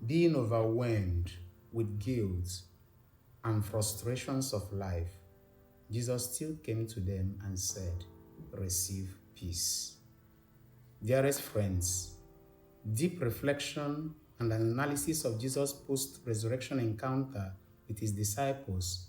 being overwhelmed with guilt and frustrations of life, Jesus still came to them and said, "Receive peace." Dearest friends, deep reflection and analysis of Jesus' post-resurrection encounter with his disciples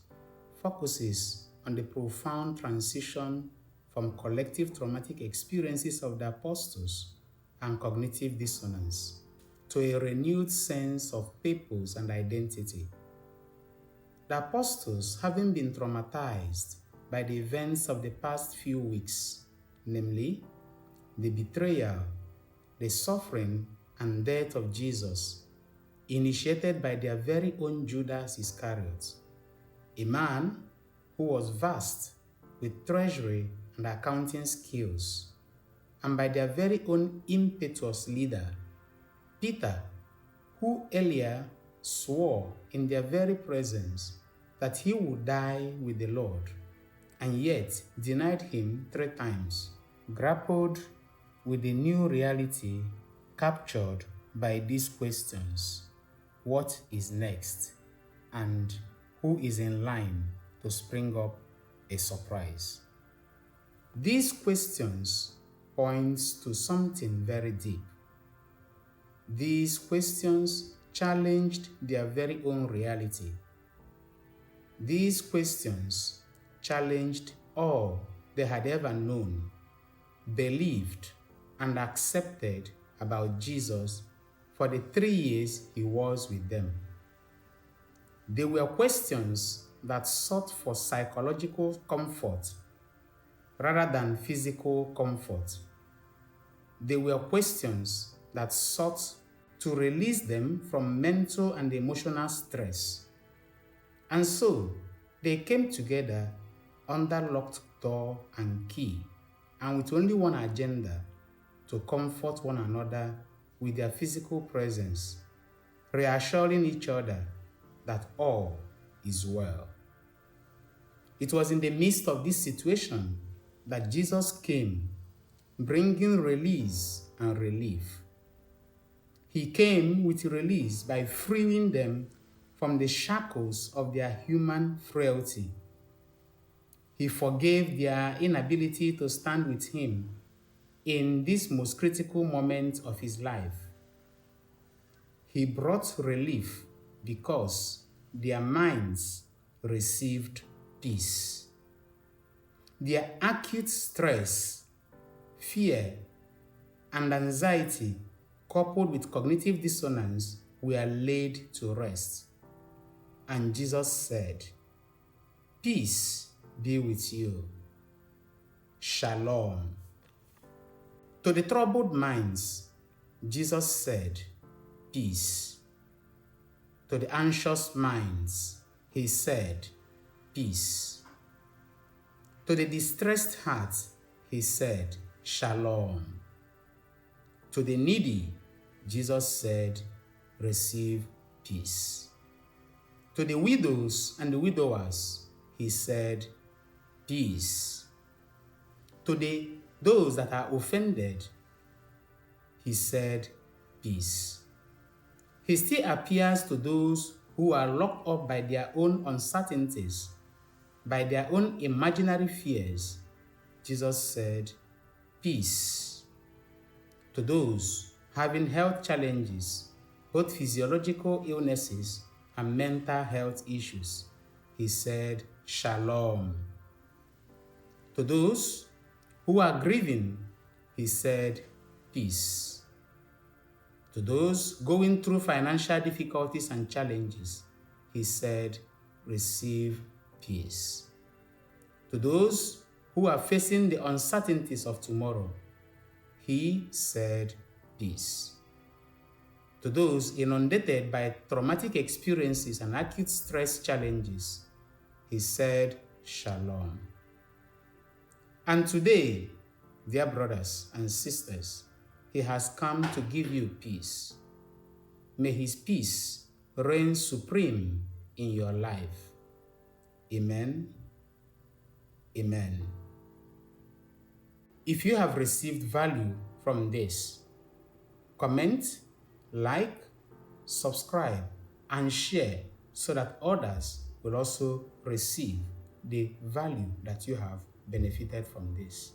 focuses on the profound transition from collective traumatic experiences of the apostles and cognitive dissonance to a renewed sense of purpose and identity. The apostles, having been traumatized by the events of the past few weeks, namely the betrayal, the suffering, and death of Jesus, initiated by their very own Judas Iscariot, a man who was vast with treasury and accounting skills, and by their very own impetuous leader, Peter, who earlier swore in their very presence that he would die with the Lord, and yet denied him 3 times, grappled with the new reality captured by these questions: what is next, and who is in line to spring up a surprise? These questions point to something very deep. These questions challenged their very own reality. These questions challenged all they had ever known, believed, and accepted about Jesus for the 3 years he was with them. They were questions that sought for psychological comfort rather than physical comfort. They were questions that sought to release them from mental and emotional stress. And so, they came together under locked door and key, and with only one agenda: to comfort one another with their physical presence, reassuring each other that all is well. It was in the midst of this situation that Jesus came, bringing release and relief. He came with release by freeing them from the shackles of their human frailty. He forgave their inability to stand with him in this most critical moment of his life. He brought relief because their minds received peace. Their acute stress, fear, and anxiety, coupled with cognitive dissonance, were laid to rest. And Jesus said, "Peace be with you. Shalom." To the troubled minds, Jesus said, "Peace." To the anxious minds, he said, "Peace." To the distressed hearts, he said, "Shalom." To the needy, Jesus said, "Receive peace." To the widows and the widowers, he said, "Peace." To those that are offended, he said, "Peace." He still appears to those who are locked up by their own uncertainties, by their own imaginary fears. Jesus said, "Peace." To those having health challenges, both physiological illnesses and mental health issues, he said, "Shalom." To those who are grieving, he said, "Peace." To those going through financial difficulties and challenges, he said, "Receive peace." To those who are facing the uncertainties of tomorrow, he said, "Peace." To those inundated by traumatic experiences and acute stress challenges, he said, "Shalom." And today, dear brothers and sisters, he has come to give you peace. May his peace reign supreme in your life. Amen. Amen. If you have received value from this, comment, like, subscribe, and share so that others will also receive the value that you have benefited from this.